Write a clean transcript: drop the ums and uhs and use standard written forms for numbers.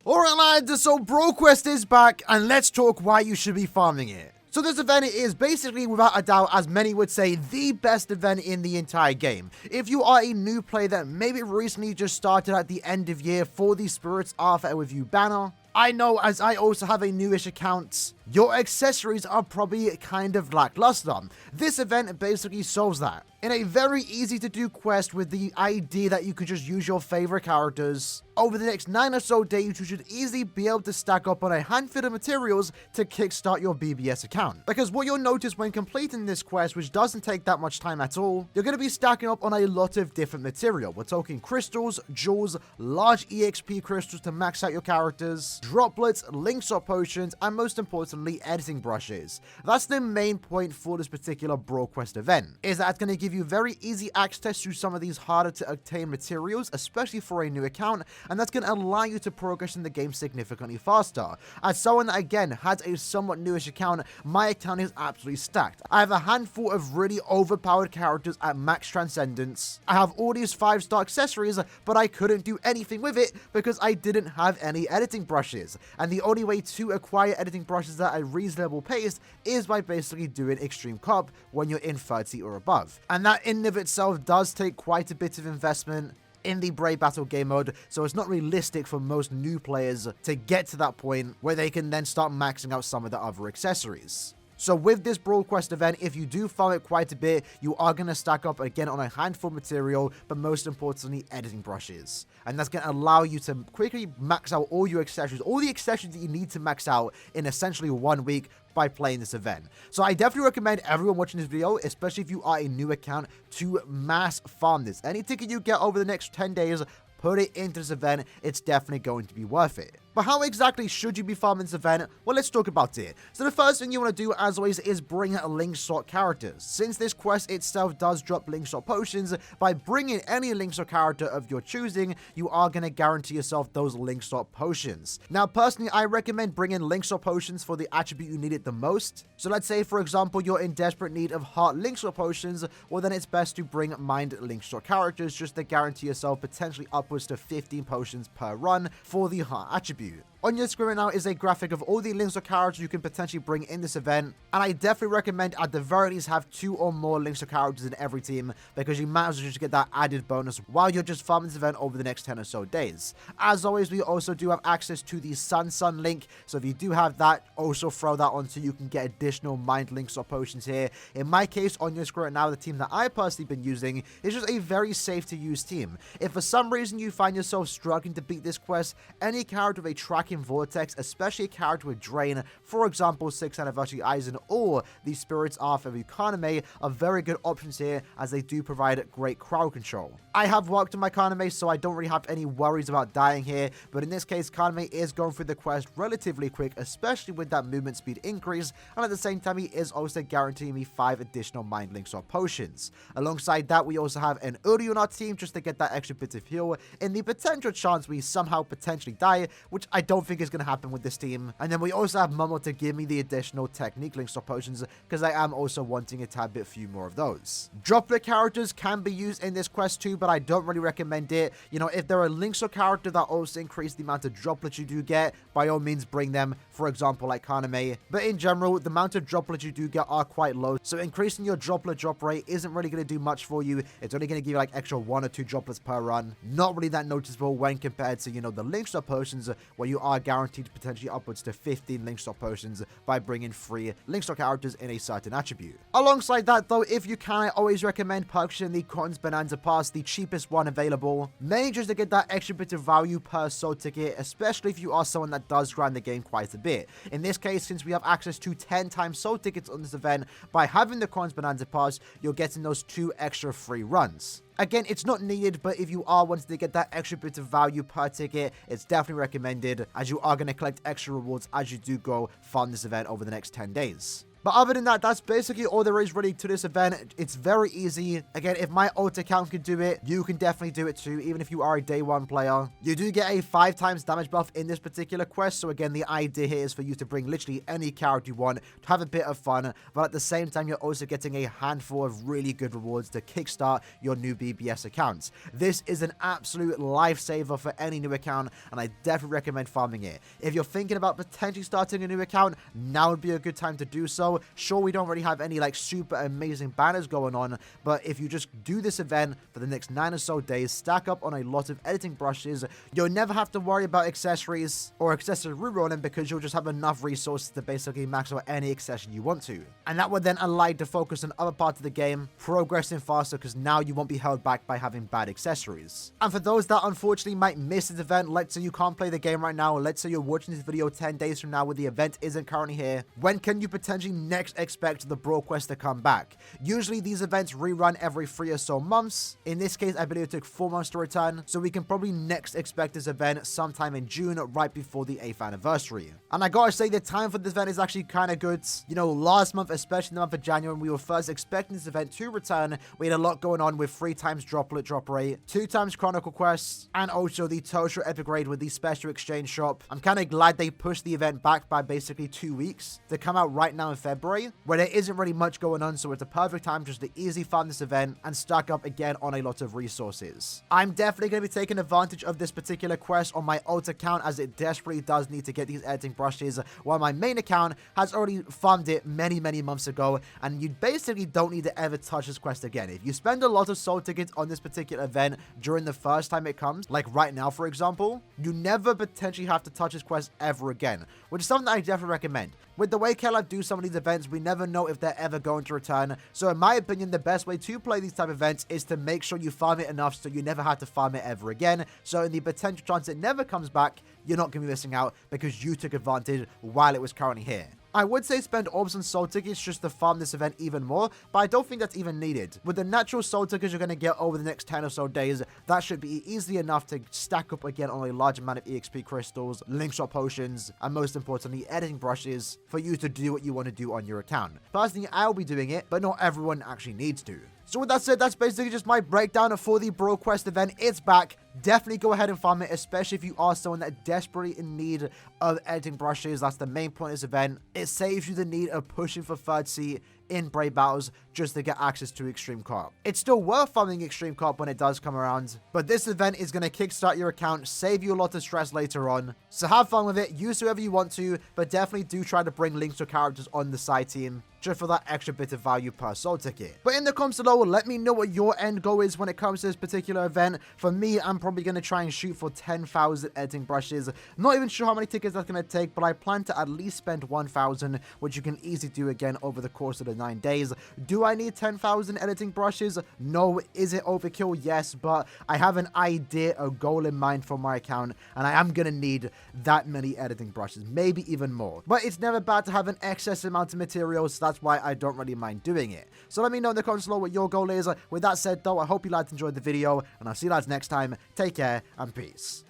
Alright lads, so Brawl Quest is back, and let's talk why you should be farming it. So this event is basically, without a doubt, as many would say, the best event in the entire game. If you are a new player that maybe recently just started at the end of year for the Spirits Arthur Review banner, I know, as I also have a newish account, your accessories are probably kind of lackluster. This event basically solves that in a very easy to do quest with the idea that you can just use your favorite characters. Over the next 9 or so days, you should easily be able to stack up on a handful of materials to kickstart your BBS account. Because what you'll notice when completing this quest, which doesn't take that much time at all, you're going to be stacking up on a lot of different material. We're talking crystals, jewels, large EXP crystals to max out your characters, droplets, link-swap potions, and most importantly, editing brushes. That's the main point for this particular Brawl Quest event, is that it's going to give you very easy access to some of these harder to obtain materials, especially for a new account, and that's going to allow you to progress in the game significantly faster. As someone that again has a somewhat newish account, my account is absolutely stacked. I have a handful of really overpowered characters at max transcendence. I have all these 5-star accessories, but I couldn't do anything with it because I didn't have any editing brushes. And the only way to acquire editing brushes at a reasonable pace is by basically doing extreme comp when you're in 30 or above. And that in and of itself does take quite a bit of investment in the Brave Battle game mode, so it's not realistic for most new players to get to that point where they can then start maxing out some of the other accessories. So with this Brawl Quest event, if you do farm it quite a bit, you are going to stack up again on a handful of material, but most importantly, editing brushes. And that's going to allow you to quickly max out all your accessories, all the accessories that you need to max out in essentially 1 week by playing this event. So I definitely recommend everyone watching this video, especially if you are a new account, to mass farm this. Any ticket you get over the next 10 days, put it into this event. It's definitely going to be worth it. But how exactly should you be farming this event? Well, let's talk about it. So the first thing you want to do, as always, is bring link-swap characters. Since this quest itself does drop link-swap potions, by bringing any link-swap character of your choosing, you are going to guarantee yourself those link-swap potions. Now, personally, I recommend bringing link-swap potions for the attribute you need it the most. So let's say, for example, you're in desperate need of heart link-swap potions, well, then it's best to bring mind link-swap characters just to guarantee yourself potentially upwards to 15 potions per run for the heart attribute. On your screen right now is a graphic of all the links or characters you can potentially bring in this event, and I definitely recommend at the very least have 2 or more links or characters in every team, because you might as well just get that added bonus while you're just farming this event over the next 10 or so days. As always, we also do have access to the Sun link, so if you do have that, also throw that on so you can get additional mind links or potions here. In my case, on your screen right now, the team that I personally been using is just a very safe to use team. If for some reason you find yourself struggling to beat this quest, any character with a tracking vortex, especially a character with drain, for example 6th Anniversary Aizen or the Spirits Arthur Kaname, are very good options here as they do provide great crowd control. I have worked on my Kaname, so I don't really have any worries about dying here, but in this case Kaname is going through the quest relatively quick, especially with that movement speed increase, and at the same time he is also guaranteeing me 5 additional mind links or potions. Alongside that, we also have an Uri on our team just to get that extra bit of heal in the potential chance we somehow potentially die, which I don't think is going to happen with this team. And then we also have Momo to give me the additional technique links or potions, because I am also wanting a tad bit few more of those. Droplet characters can be used in this quest too, but I don't really recommend it. You know, if there are links or character that also increase the amount of droplets you do get, by all means bring them, for example like Kaname. But in general, the amount of droplets you do get are quite low, so increasing your droplet drop rate isn't really going to do much for you. It's only going to give you like extra 1 or 2 droplets per run. Not really that noticeable when compared to, you know, the links or potions where you are guaranteed potentially upwards to 15 link-swap potions by bringing 3 link-swap characters in a certain attribute. Alongside that though, if you can, I always recommend purchasing the Cons Bonanza Pass, the cheapest one available, mainly just to get that extra bit of value per soul ticket, especially if you are someone that does grind the game quite a bit. In this case, since we have access to 10 times soul tickets on this event, by having the Cons Bonanza Pass, you're getting those 2 extra free runs. Again, it's not needed, but if you are wanting to get that extra bit of value per ticket, it's definitely recommended, as you are going to collect extra rewards as you do go farm this event over the next 10 days. But other than that, that's basically all there is really to this event. It's very easy. Again, if my ult account can do it, you can definitely do it too, even if you are a day one player. You do get a 5 times damage buff in this particular quest. So again, the idea here is for you to bring literally any character you want to have a bit of fun. But at the same time, you're also getting a handful of really good rewards to kickstart your new BBS accounts. This is an absolute lifesaver for any new account, and I definitely recommend farming it. If you're thinking about potentially starting a new account, now would be a good time to do so. Sure, we don't really have any like super amazing banners going on, but if you just do this event for the next 9 or so days, stack up on a lot of editing brushes, you'll never have to worry about accessories or accessory rerolling because you'll just have enough resources to basically max out any accessory you want to. And that would then allow you to focus on other parts of the game, progressing faster because now you won't be held back by having bad accessories. And for those that unfortunately might miss this event, let's say you can't play the game right now, or let's say you're watching this video 10 days from now where the event isn't currently here, when can you potentially next expect the Brawl Quest to come back? Usually these events rerun every 3 or so months. In this case, I believe it took 4 months to return, so we can probably next expect this event sometime in June, right before the 8th anniversary. And I gotta say, the time for this event is actually kind of good. You know, last month, especially the month of January, when we were first expecting this event to return, we had a lot going on with 3 times droplet drop rate, 2 times chronicle quests, and also the total epic raid with the special exchange shop. I'm kind of glad they pushed the event back by basically 2 weeks to come out right now in February, where there isn't really much going on, so it's a perfect time just to easily farm this event and stack up again on a lot of resources. I'm definitely going to be taking advantage of this particular quest on my alt account, as it desperately does need to get these editing brushes, while my main account has already farmed it many months ago, and you basically don't need to ever touch this quest again. If you spend a lot of soul tickets on this particular event during the first time it comes, like right now for example, you never potentially have to touch this quest ever again, which is something that I definitely recommend. With the way Kellogg do some of these events, we never know if they're ever going to return. So in my opinion, the best way to play these type of events is to make sure you farm it enough so you never have to farm it ever again. So in the potential chance it never comes back, you're not going to be missing out because you took advantage while it was currently here. I would say spend orbs and soul tickets just to farm this event even more, but I don't think that's even needed. With the natural soul tickets you're going to get over the next 10 or so days, that should be easily enough to stack up again on a large amount of EXP crystals, link shop potions, and most importantly, editing brushes for you to do what you want to do on your account. Personally, I'll be doing it, but not everyone actually needs to. So with that said, that's basically just my breakdown for the Brawl Quest event. It's back. Definitely go ahead and farm it, especially if you are someone that is desperately in need of editing brushes. That's the main point of this event. It saves you the need of pushing for 3rd seat in Brave Battles just to get access to Extreme Co-op. It's still worth farming Extreme Co-op when it does come around, but this event is going to kickstart your account, save you a lot of stress later on. So have fun with it, use whoever you want to, but definitely do try to bring links to characters on the side team, just for that extra bit of value per soul ticket. But in the comments below, let me know what your end goal is when it comes to this particular event. For me, I'm probably going to try and shoot for 10,000 editing brushes. Not even sure how many tickets that's going to take, but I plan to at least spend 1,000, which you can easily do again over the course of the 9 days. Do I need 10,000 editing brushes? No. Is it overkill? Yes, but I have an idea, a goal in mind for my account, and I am going to need that many editing brushes, maybe even more. But it's never bad to have an excess amount of materials, so that's why I don't really mind doing it. So let me know in the comments below what your goal is. With that said though, I hope you guys enjoyed the video, and I'll see you guys next time. Take care and peace.